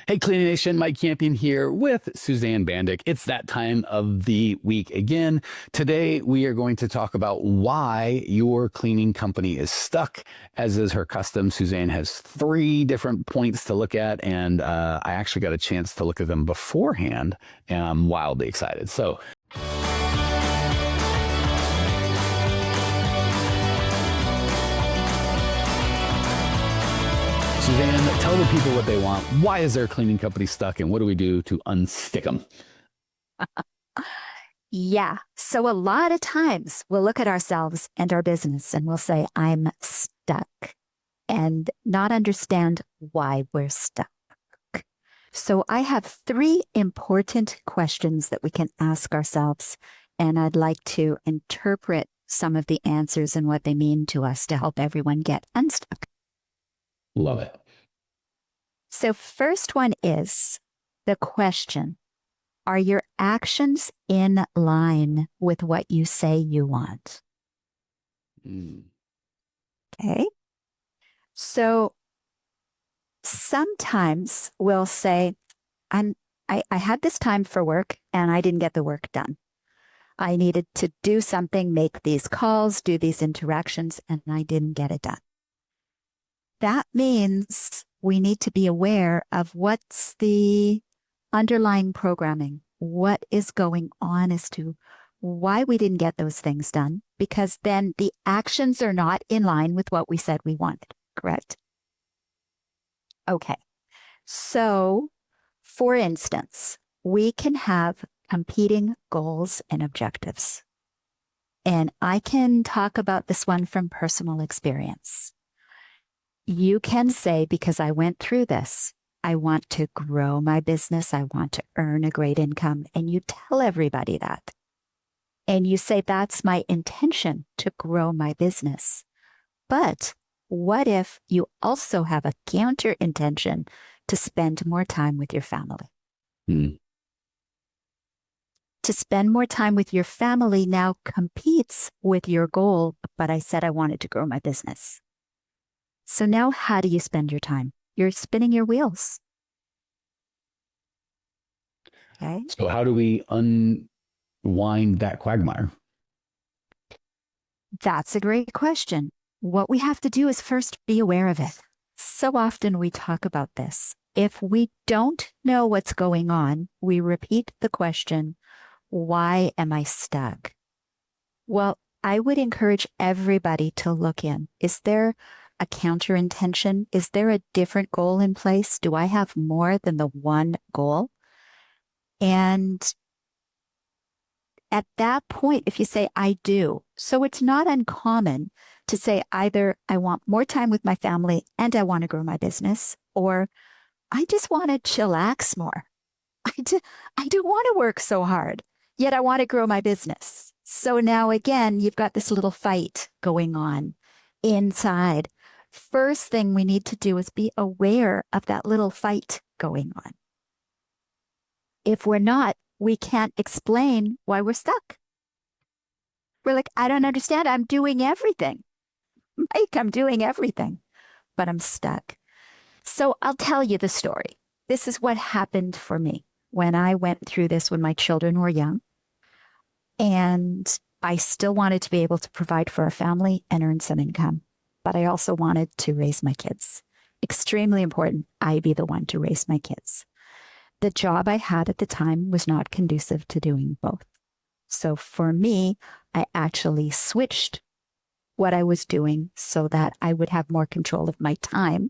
Hey, Cleaning Nation, Mike Campion here with Suzanne Bandick. It's that time of the week again. Today, we are going to talk about why your cleaning company is stuck. As is her custom, Suzanne has 3 different points to look at, and I actually got a chance to look at them beforehand, and I'm wildly excited. So, Suzanne, tell the people what they want. Why is their cleaning company stuck, and what do we do to unstick them? Yeah. So a lot of times we'll look at ourselves and our business and we'll say, I'm stuck, and not understand why we're stuck. So I have 3 important questions that we can ask ourselves, and I'd like to interpret some of the answers and what they mean to us to help everyone get unstuck. Love it. So first one is the question, are your actions in line with what you say you want? Okay. So sometimes we'll say, I had this time for work and I didn't get the work done. I needed to do something, make these calls, do these interactions, and I didn't get it done. That means we need to be aware of what's the underlying programming, what is going on as to why we didn't get those things done, because then the actions are not in line with what we said we wanted, correct? Okay. So, for instance, we can have competing goals and objectives. And I can talk about this one from personal experience. You can say, because I went through this, I want to grow my business. I want to earn a great income. And you tell everybody that. And you say, that's my intention, to grow my business. But what if you also have a counter intention to spend more time with your family? To spend more time with your family now competes with your goal, but I said I wanted to grow my business. So now how do you spend your time? You're spinning your wheels. Okay. So how do we unwind that quagmire? That's a great question. What we have to do is first be aware of it. So often we talk about this. If we don't know what's going on, we repeat the question, why am I stuck? Well, I would encourage everybody to look in. Is there a counter intention? Is there a different goal in place? Do I have more than the one goal? And at that point, if you say, I do, so it's not uncommon to say either I want more time with my family and I want to grow my business, or I just want to chillax more. I don't want to work so hard, yet I want to grow my business. So now again, you've got this little fight going on inside. First thing we need to do is be aware of that little fight going on. If we're not, we can't explain why we're stuck. We're like, I don't understand. I'm doing everything. Mike, I'm doing everything, but I'm stuck. So I'll tell you the story. This is what happened for me when I went through this when my children were young. And I still wanted to be able to provide for our family and earn some income. But I also wanted to raise my kids. Extremely important, I be the one to raise my kids. The job I had at the time was not conducive to doing both. So for me, I actually switched what I was doing so that I would have more control of my time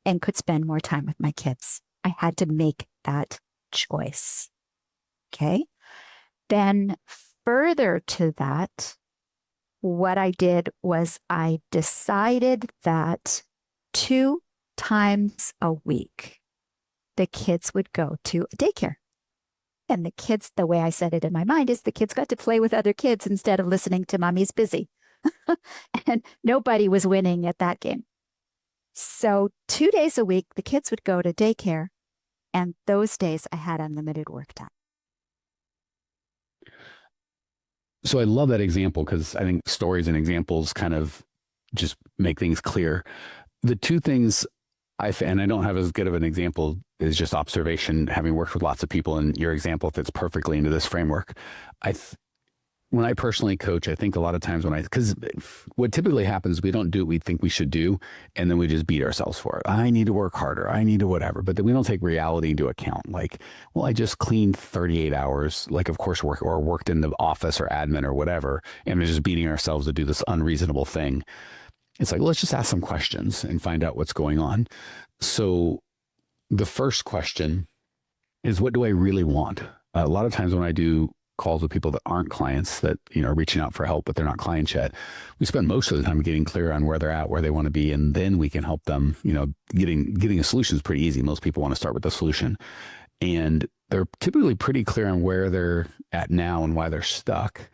and could spend more time with my kids. I had to make that choice. Okay. Then further to that, what I did was I decided that 2 times a week, the kids would go to a daycare. And the kids, the way I said it in my mind is the kids got to play with other kids instead of listening to mommy's busy. And nobody was winning at that game. So 2 days a week, the kids would go to daycare. And those days I had unlimited work time. So I love that example because I think stories and examples kind of just make things clear. The 2 things and I don't have as good of an example as just observation, having worked with lots of people, and your example fits perfectly into this framework. When I personally coach, I think a lot of times because what typically happens, we don't do what we think we should do, and then we just beat ourselves for it. I need to work harder. I need to whatever. But then we don't take reality into account. Like, well, I just cleaned 38 hours, like, of course, worked in the office or admin or whatever, and we're just beating ourselves to do this unreasonable thing. It's like, let's just ask some questions and find out what's going on. So the first question is, what do I really want? A lot of times when I do calls with people that aren't clients, that, are reaching out for help, but they're not clients yet, we spend most of the time getting clear on where they're at, where they want to be, and then we can help them. Getting a solution is pretty easy. Most people want to start with the solution, and they're typically pretty clear on where they're at now and why they're stuck,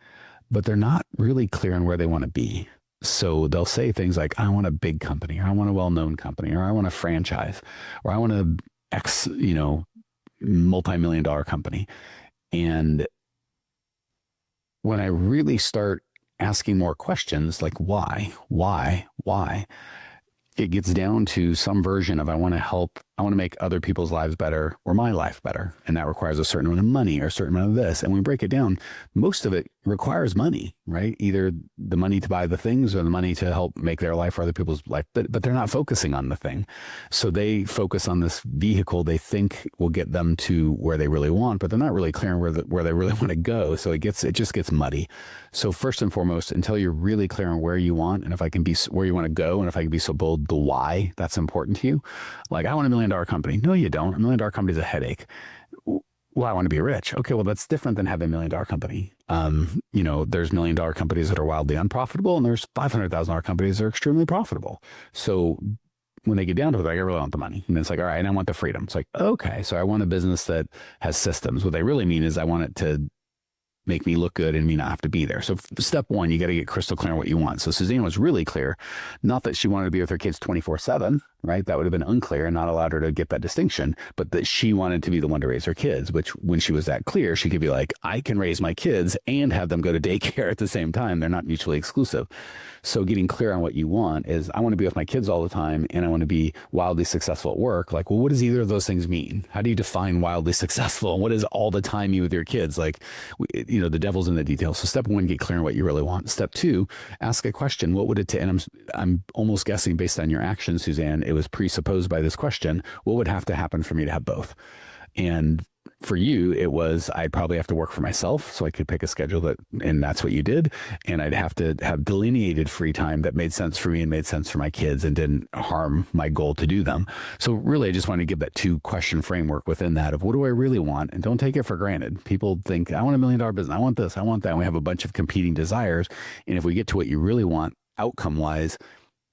but they're not really clear on where they want to be. So they'll say things like, I want a big company, or I want a well-known company, or I want a franchise, or I want a X, multi-million-dollar company. And when I really start asking more questions, like why, it gets down to some version of, I want to make other people's lives better or my life better. And that requires a certain amount of money or a certain amount of this. And when we break it down, most of it requires money, right? Either the money to buy the things or the money to help make their life or other people's life, but they're not focusing on the thing. So they focus on this vehicle they think will get them to where they really want, but they're not really clear on where they really want to go. So it just gets muddy. So first and foremost, until you're really clear on where you want, and if I can be where you want to go, and if I can be so bold, the why, that's important to you. Like, I want $1 million company. No, you don't. $1 million company is a headache. Well, I want to be rich. Okay, well, that's different than having $1 million company. There's $1 million companies that are wildly unprofitable, and there's $500,000 companies that are extremely profitable. So when they get down to it, like, I really want the money. And it's like, all right, and I want the freedom. It's like, okay, so I want a business that has systems. What they really mean is, I want it to make me look good and me not have to be there. So step one, you got to get crystal clear on what you want. So Suzanne was really clear, not that she wanted to be with her kids 24/7, right? That would have been unclear and not allowed her to get that distinction, but that she wanted to be the one to raise her kids, which when she was that clear, she could be like, I can raise my kids and have them go to daycare at the same time. They're not mutually exclusive. So getting clear on what you want is, I want to be with my kids all the time, and I want to be wildly successful at work. Like, well, what does either of those things mean? How do you define wildly successful? And what is all the time you with your kids? Like, the devil's in the details. So step one, get clear on what you really want. Step two, ask a question. What would it take? And I'm almost guessing, based on your actions, Suzanne, it was presupposed by this question, what would have to happen for me to have both? And for you, it was, I'd probably have to work for myself so I could pick a schedule and that's what you did. And I'd have to have delineated free time that made sense for me and made sense for my kids and didn't harm my goal to do them. So really, I just want to give that 2-question framework within that of, what do I really want? And don't take it for granted. People think, I want $1 million business. I want this, I want that. And we have a bunch of competing desires. And if we get to what you really want outcome wise,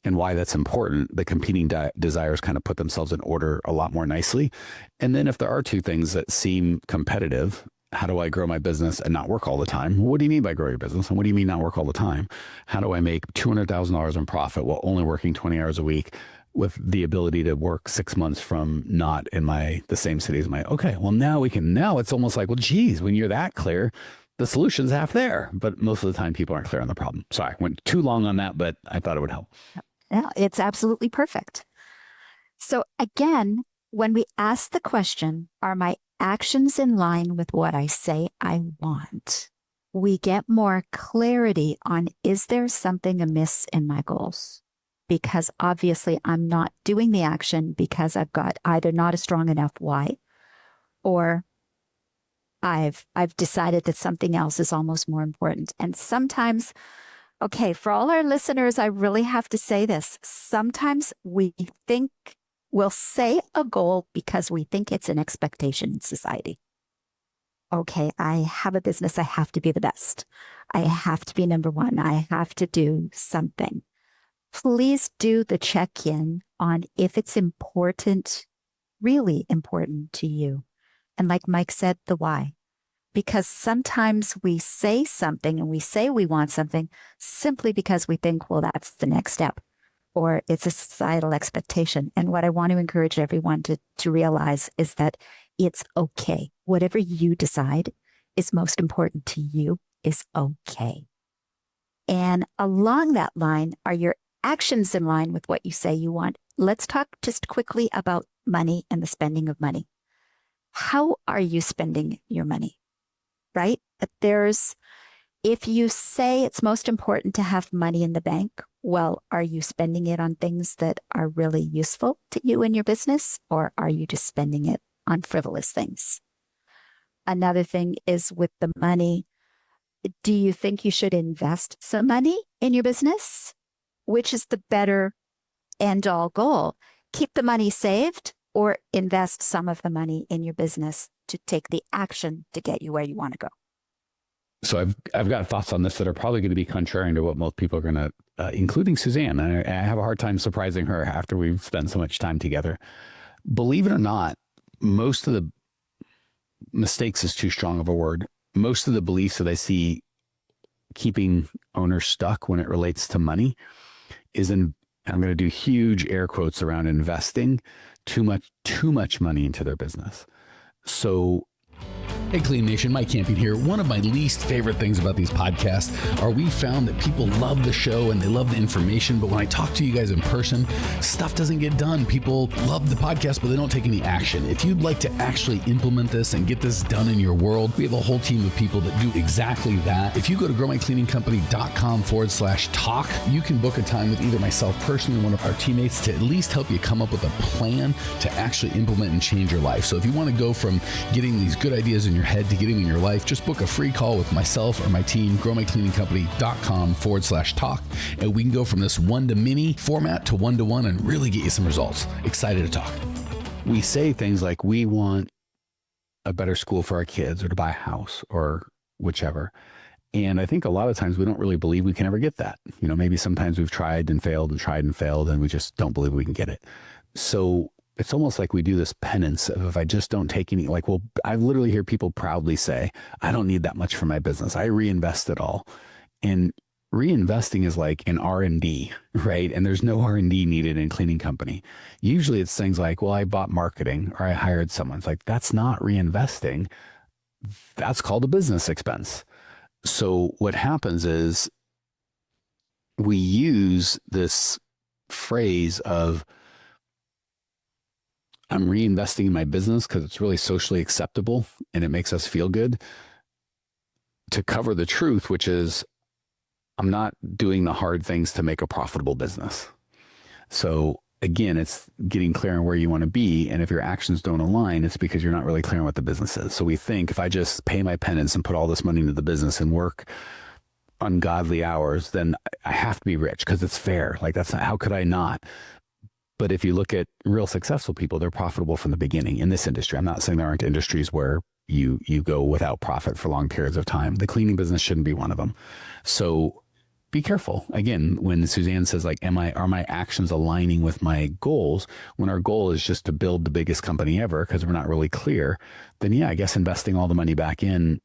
and why that's important, the competing desires kind of put themselves in order a lot more nicely. And then if there are two things that seem competitive, how do I grow my business and not work all the time? What do you mean by grow your business? And what do you mean not work all the time? How do I make $200,000 in profit while only working 20 hours a week, with the ability to work 6 months from not in the same city as okay, well, now it's almost like, well, geez, when you're that clear, the solution's half there. But most of the time people aren't clear on the problem. Sorry, went too long on that, but I thought it would help. Yeah, it's absolutely perfect. So again, when we ask the question, are my actions in line with what I say I want? We get more clarity on, is there something amiss in my goals? Because obviously I'm not doing the action because I've got either not a strong enough why, or I've decided that something else is almost more important. And sometimes, okay, for all our listeners, I really have to say this. Sometimes we'll say a goal because we think it's an expectation in society. Okay, I have a business. I have to be the best. I have to be number one. I have to do something. Please do the check-in on if it's important, really important to you. And like Mike said, the why. Because sometimes we say something and we say we want something simply because we think, well, that's the next step, or it's a societal expectation. And what I want to encourage everyone to realize is that it's okay. Whatever you decide is most important to you is okay. And along that line, are your actions in line with what you say you want? let's talk just quickly about money and the spending of money. How are you spending your money? Right? If you say it's most important to have money in the bank, well, are you spending it on things that are really useful to you and your business, or are you just spending it on frivolous things? Another thing is with the money, do you think you should invest some money in your business? Which is the better end all goal? Keep the money saved or invest some of the money in your business to take the action to get you where you want to go? So I've got thoughts on this that are probably going to be contrary to what most people are going to, including Suzanne. I have a hard time surprising her after we've spent so much time together. Believe it or not, most of the mistakes is too strong of a word. Most of the beliefs that I see keeping owners stuck when it relates to money is I'm going to do huge air quotes around investing too much money into their business. So, hey, Clean Nation, Mike Campion here. One of my least favorite things about these podcasts are we found that people love the show and they love the information, but when I talk to you guys in person, stuff doesn't get done. People love the podcast, but they don't take any action. If you'd like to actually implement this and get this done in your world, we have a whole team of people that do exactly that. If you go to growmycleaningcompany.com/talk, you can book a time with either myself personally or one of our teammates to at least help you come up with a plan to actually implement and change your life. So if you want to go from getting these good ideas in your head to getting in your life, just book a free call with myself or my team, growmycleaningcompany.com/talk, and we can go from this one-to-many format to one-to-one and really get you some results. Excited to talk. We say things like we want a better school for our kids or to buy a house or whichever. And I think a lot of times we don't really believe we can ever get that. You know, maybe sometimes we've tried and failed and we just don't believe we can get it. So it's almost like we do this penance of if I just don't take any, like, well, I literally hear people proudly say, I don't need that much for my business. I reinvest it all. And reinvesting is like an R&D, right? And there's no R&D needed in cleaning company. Usually it's things like, well, I bought marketing or I hired someone. It's like, that's not reinvesting. That's called a business expense. So what happens is we use this phrase of, I'm reinvesting in my business because it's really socially acceptable and it makes us feel good, to cover the truth, which is I'm not doing the hard things to make a profitable business. So again, it's getting clear on where you want to be. And if your actions don't align, it's because you're not really clear on what the business is. So we think if I just pay my penance and put all this money into the business and work ungodly hours, then I have to be rich because it's fair. Like that's not, how could I not? But if you look at real successful people, they're profitable from the beginning in this industry. I'm not saying there aren't industries where you go without profit for long periods of time. The cleaning business shouldn't be one of them. So be careful. Again, when Suzanne says like, are my actions aligning with my goals? When our goal is just to build the biggest company ever, because we're not really clear, then yeah, I guess investing all the money back in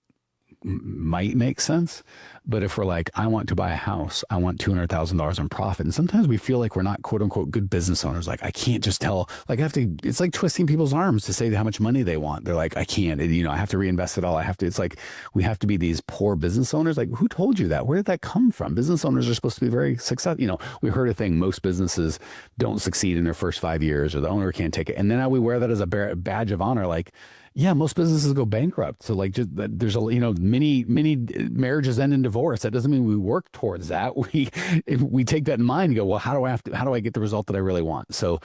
might make sense. But if we're like, I want to buy a house, I want $200,000 in profit. And sometimes we feel like we're not quote unquote good business owners. Like I can't just tell, like I have to, it's like twisting people's arms to say how much money they want. They're like, I can't, I have to reinvest it all. It's like, we have to be these poor business owners. Like who told you that? Where did that come from? Business owners are supposed to be very successful. We heard a thing, most businesses don't succeed in their first 5 years or the owner can't take it. And then now we wear that as a badge of honor. Like, yeah, most businesses go bankrupt. So like just there's many marriages end in divorce. That doesn't mean we work towards that. If we take that in mind and go, well, how do I get the result that I really want? So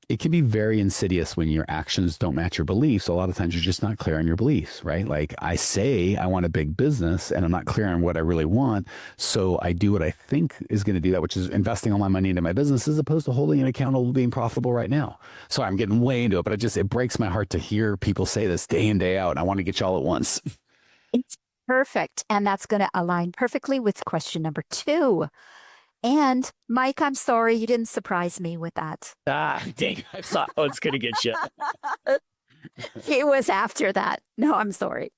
it can be very insidious when your actions don't match your beliefs. A lot of times you're just not clear on your beliefs, right? Like I say I want a big business and I'm not clear on what I really want. So I do what I think is going to do that, which is investing all my money into my business as opposed to holding it accountable, being profitable right now. Sorry, I'm getting way into it, but it breaks my heart to hear people say this day in, day out. And I want to get y'all at once. It's perfect. And that's going to align perfectly with question number 2. And Mike, I'm sorry you didn't surprise me with that. Dang, I thought I was going to get you. He was after that. No, I'm sorry.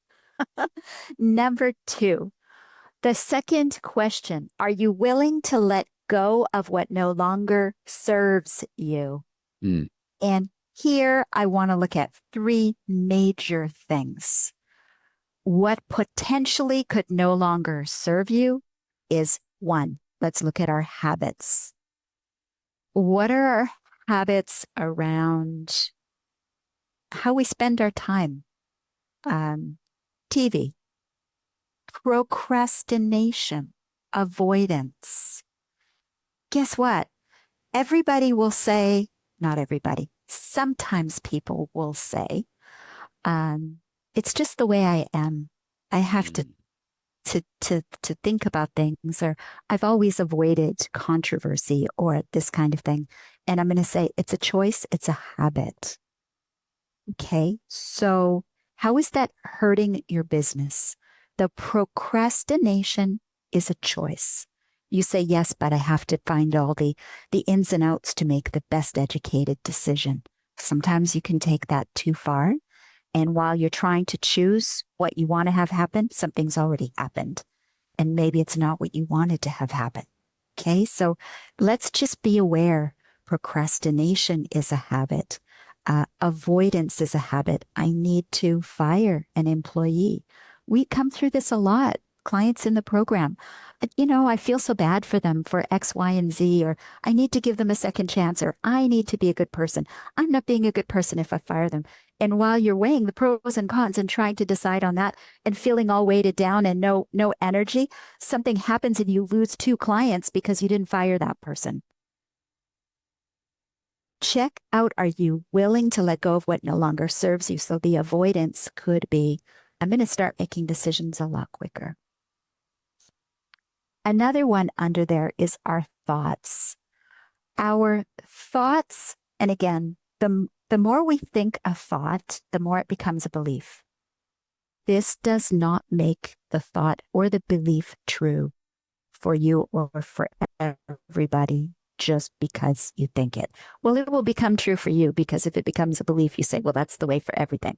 Number 2, the second question, are you willing to let go of what no longer serves you? And here I want to look at 3 major things. What potentially could no longer serve you is 1. Let's look at our habits. What are our habits around how we spend our time, TV, procrastination, avoidance. Guess what? Everybody will say, not everybody, sometimes people will say, it's just the way I am. I have to think about things, or I've always avoided controversy or this kind of thing. And I'm going to say it's a choice. It's a habit. Okay. So how is that hurting your business? The procrastination is a choice. You say, yes, but I have to find all the ins and outs to make the best educated decision. Sometimes you can take that too far. And while you're trying to choose what you want to have happen, something's already happened. And maybe it's not what you wanted to have happen. Okay. So let's just be aware. Procrastination is a habit. Avoidance is a habit. I need to fire an employee. We come through this a lot. Clients in the program, I feel so bad for them for X, Y, and Z, or I need to give them a second chance, or I need to be a good person. I'm not being a good person if I fire them. And while you're weighing the pros and cons and trying to decide on that and feeling all weighted down and no energy, something happens and you lose 2 clients because you didn't fire that person. Check out, are you willing to let go of what no longer serves you? So the avoidance could be, I'm going to start making decisions a lot quicker. Another one under there is our thoughts. Our thoughts, and again, the more we think a thought, the more it becomes a belief. This does not make the thought or the belief true for you or for everybody just because you think it. Well, it will become true for you because if it becomes a belief, you say, well, that's the way for everything.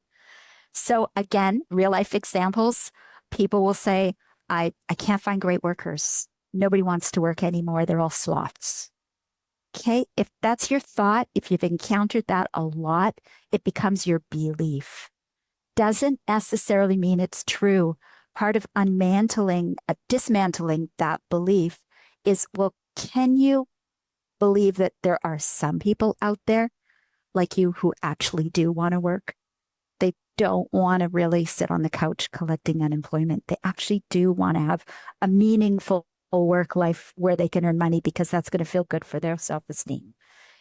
So again, real life examples, people will say, I can't find great workers. Nobody wants to work anymore. They're all sloths. Okay. If that's your thought, if you've encountered that a lot, it becomes your belief. Doesn't necessarily mean it's true. Part of dismantling that belief is, well, can you believe that there are some people out there like you who actually do want to work? They don't want to really sit on the couch collecting unemployment. They actually do want to have a meaningful work life where they can earn money because that's going to feel good for their self-esteem.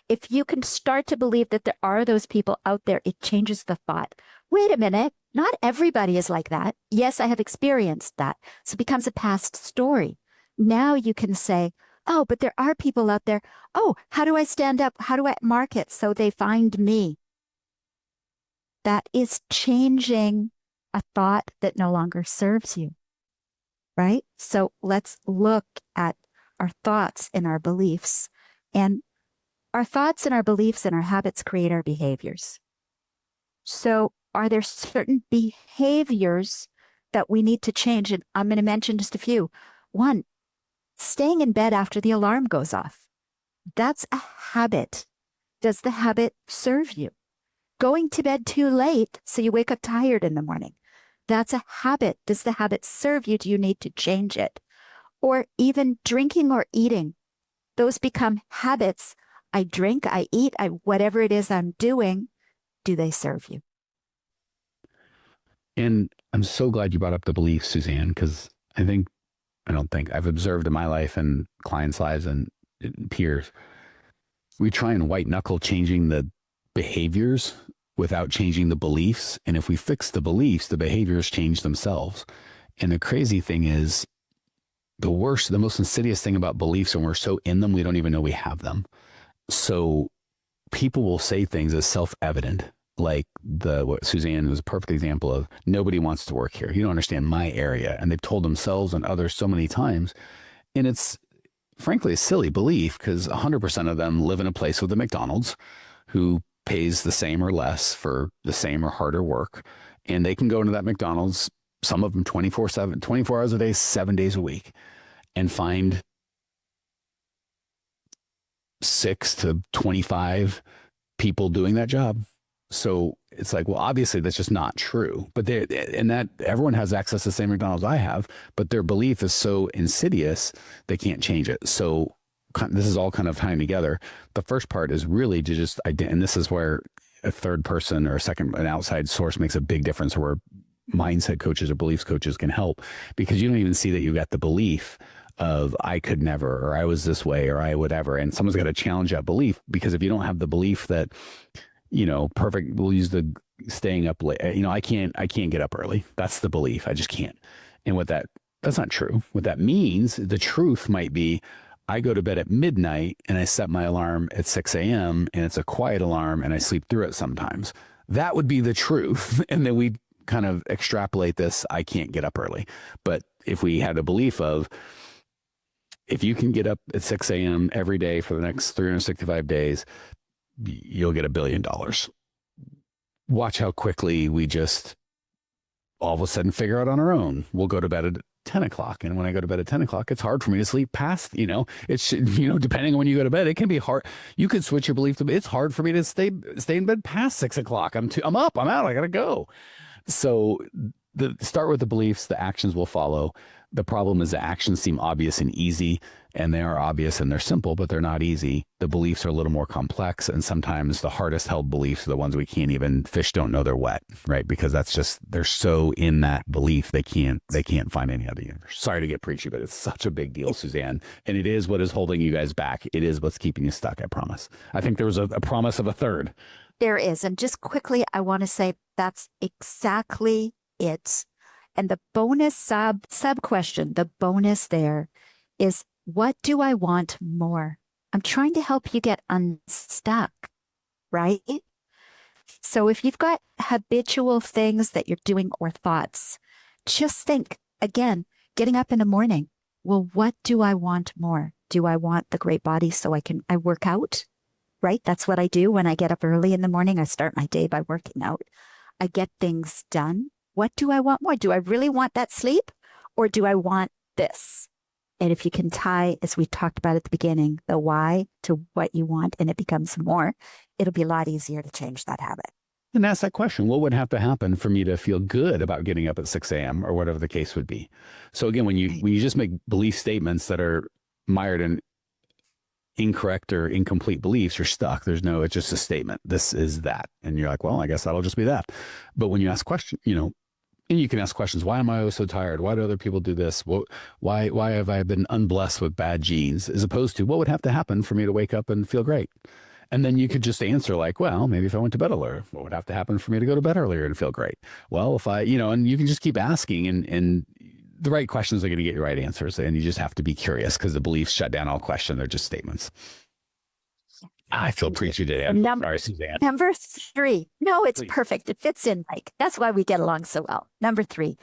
If you can start to believe that there are those people out there, it changes the thought. Wait a minute, not everybody is like that. Yes, I have experienced that. So it becomes a past story. Now you can say, oh, but there are people out there. Oh, how do I stand up? How do I market so they find me? That is changing a thought that no longer serves you, right? So let's look at our thoughts and our beliefs. And our thoughts and our beliefs and our habits create our behaviors. So are there certain behaviors that we need to change? And I'm going to mention just a few. 1, staying in bed after the alarm goes off. That's a habit. Does the habit serve you? Going to bed too late so you wake up tired in the morning. That's a habit. Does the habit serve you? Do you need to change it? Or even drinking or eating. Those become habits. I drink, I eat, whatever it is I'm doing. Do they serve you? And I'm so glad you brought up the beliefs, Suzanne, because I've observed in my life and clients' lives and peers, we try and white knuckle changing the behaviors without changing the beliefs. And if we fix the beliefs, the behaviors change themselves. And the crazy thing is, the most insidious thing about beliefs, when we're so in them, we don't even know we have them. So people will say things as self-evident, like what Suzanne was a perfect example of. Nobody wants to work here. You don't understand my area. And they've told themselves and others so many times. And it's frankly a silly belief because 100% of them live in a place with a McDonald's who pays the same or less for the same or harder work. And they can go into that McDonald's, some of them 24/7, 24 hours a day, 7 days a week, and find 6 to 25 people doing that job. So it's like, well, obviously that's just not true. But that everyone has access to the same McDonald's I have, but their belief is so insidious, they can't change it. So this is all kind of tying together. The first part is really to just, and this is where a third person or an outside source makes a big difference, where mindset coaches or beliefs coaches can help, because you don't even see that you've got the belief of I could never, or I was this way, or I would ever. And someone's got to challenge that belief, because if you don't have the belief that, perfect, we'll use the staying up late, I can't get up early. That's the belief. I just can't. And that's not true. What that means, the truth might be, I go to bed at midnight and I set my alarm at 6 a.m. and it's a quiet alarm and I sleep through it sometimes. That would be the truth. And then we kind of extrapolate this, I can't get up early. But if we had a belief of, if you can get up at 6 a.m. every day for the next 365 days, you'll get $1 billion. Watch how quickly we just all of a sudden figure out on our own. We'll go to bed at 10 o'clock. And when I go to bed at 10 o'clock, it's hard for me to sleep past, it's, depending on when you go to bed, it can be hard. You could switch your belief to, it's hard for me to stay in bed past 6 o'clock. I'm up, I'm out, I got to go. So start with the beliefs, the actions will follow. The problem is the actions seem obvious and easy, and they are obvious and they're simple, but they're not easy. The beliefs are a little more complex, and sometimes the hardest held beliefs are the ones we can't even, fish don't know they're wet, right? Because they're so in that belief, they can't find any other universe. Sorry to get preachy, but it's such a big deal, Suzanne. And it is what is holding you guys back. It is what's keeping you stuck, I promise. I think there was a promise of a third. There is. And just quickly, I want to say that's exactly it. And the bonus sub question, the bonus there is, what do I want more? I'm trying to help you get unstuck, right? So if you've got habitual things that you're doing or thoughts, just think, again, getting up in the morning. Well, what do I want more? Do I want the great body so I work out, right? That's what I do when I get up early in the morning. I start my day by working out. I get things done. What do I want more? Do I really want that sleep, or do I want this? And if you can tie, as we talked about at the beginning, the why to what you want, and it becomes more, it'll be a lot easier to change that habit. And ask that question, what would have to happen for me to feel good about getting up at 6 a.m. or whatever the case would be? So again, when you just make belief statements that are mired in incorrect or incomplete beliefs, you're stuck. It's just a statement. This is that. And you're like, well, I guess that'll just be that. But when you ask questions, and you can ask questions. Why am I always so tired? Why do other people do this? Why have I been unblessed with bad genes? As opposed to, what would have to happen for me to wake up and feel great? And then you could just answer like, well, maybe if I went to bed earlier, what would have to happen for me to go to bed earlier and feel great? Well, if I, and you can just keep asking, and the right questions are going to get you right answers. And you just have to be curious, because the beliefs shut down all question. They're just statements. I feel preachy today. Sorry, Suzanne. Number 3. No, it's perfect. It fits in, Mike. That's why we get along so well. Number 3,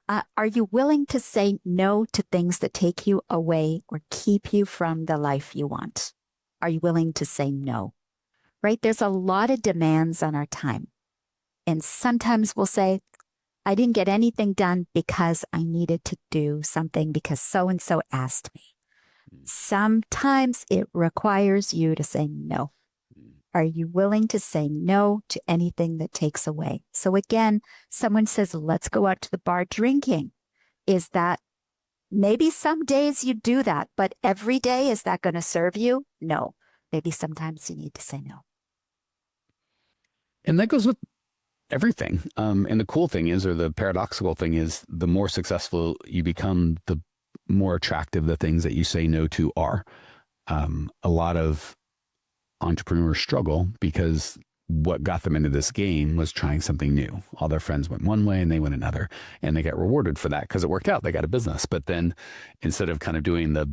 are you willing to say no to things that take you away or keep you from the life you want? Are you willing to say no? Right? There's a lot of demands on our time. And sometimes we'll say, I didn't get anything done because I needed to do something because so-and-so asked me. Sometimes it requires you to say no. Are you willing to say no to anything that takes away? So again, someone says, let's go out to the bar drinking. Is that, maybe some days you do that, but every day, is that going to serve you? No. Maybe sometimes you need to say no. And that goes with everything. And the cool thing is, or the paradoxical thing is, the more successful you become, the more attractive the things that you say no to are. A lot of entrepreneurs struggle because what got them into this game was trying something new. All their friends went one way and they went another, and they got rewarded for that because it worked out. They got a business. But then instead of kind of doing the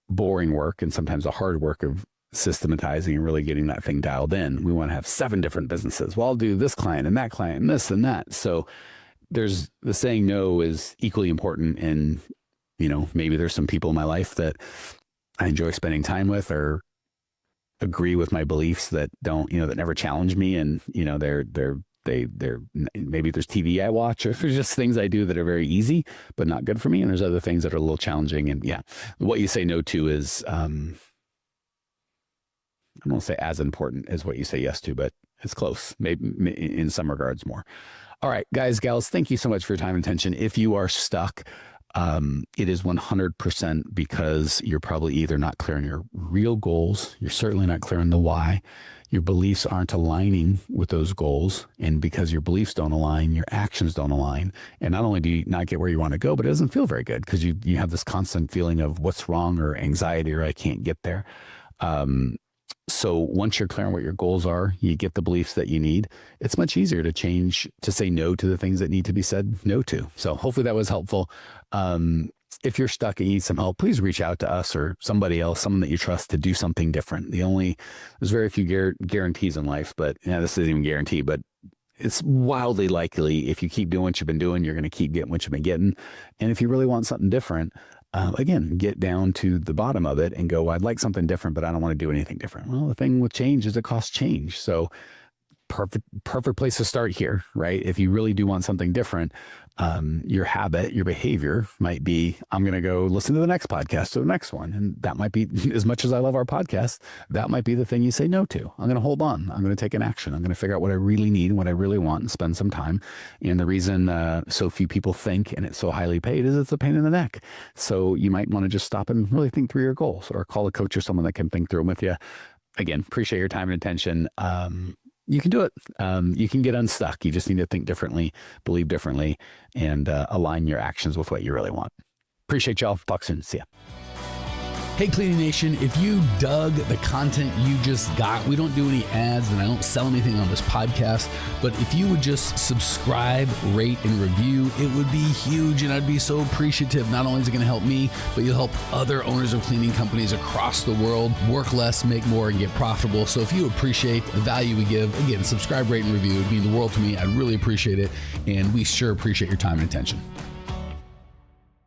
boring work and sometimes the hard work of systematizing and really getting that thing dialed in, we want to have 7 different businesses. Well, I'll do this client and that client and this and that. So there's the saying no is equally important. And, maybe there's some people in my life that I enjoy spending time with, or agree with my beliefs that don't, that never challenge me. And, they're maybe there's TV I watch, or there's just things I do that are very easy, but not good for me. And there's other things that are a little challenging. And what you say no to is, I won't say as important as what you say yes to, but it's close, maybe in some regards more. All right, guys, gals, thank you so much for your time and attention. If you are stuck, It is 100% because you're probably either not clear on your real goals. You're certainly not clear on the why. Your beliefs aren't aligning with those goals. And because your beliefs don't align, your actions don't align. And not only do you not get where you want to go, but it doesn't feel very good because you have this constant feeling of what's wrong or anxiety or I can't get there. So once you're clear on what your goals are, you get the beliefs that you need. It's much easier to change, to say no to the things that need to be said no to. So hopefully that was helpful. If you're stuck and you need some help, please reach out to us or somebody else, someone that you trust to do something different. There's very few guarantees in life, but this isn't even guaranteed, but it's wildly likely if you keep doing what you've been doing, you're going to keep getting what you've been getting. And if you really want something different, again, get down to the bottom of it and go, well, I'd like something different, but I don't want to do anything different. Well, the thing with change is it costs change. So perfect place to start here, right? If you really do want something different, your habit, your behavior might be, I'm going to go listen to the next podcast or the next one. And that might be, as much as I love our podcast, that might be the thing you say no to. I'm going to hold on. I'm going to take an action. I'm going to figure out what I really need and what I really want and spend some time. And the reason so few people think and it's so highly paid is it's a pain in the neck. So you might want to just stop and really think through your goals or call a coach or someone that can think through them with you. Again, appreciate your time and attention. You can do it. You can get unstuck. You just need to think differently, believe differently, and align your actions with what you really want. Appreciate y'all. Talk soon. See ya. Hey, Cleaning Nation, if you dug the content you just got, we don't do any ads and I don't sell anything on this podcast, but if you would just subscribe, rate, and review, it would be huge and I'd be so appreciative. Not only is it going to help me, but you'll help other owners of cleaning companies across the world work less, make more, and get profitable. So if you appreciate the value we give, again, subscribe, rate, and review. It would mean the world to me. I'd really appreciate it. And we sure appreciate your time and attention.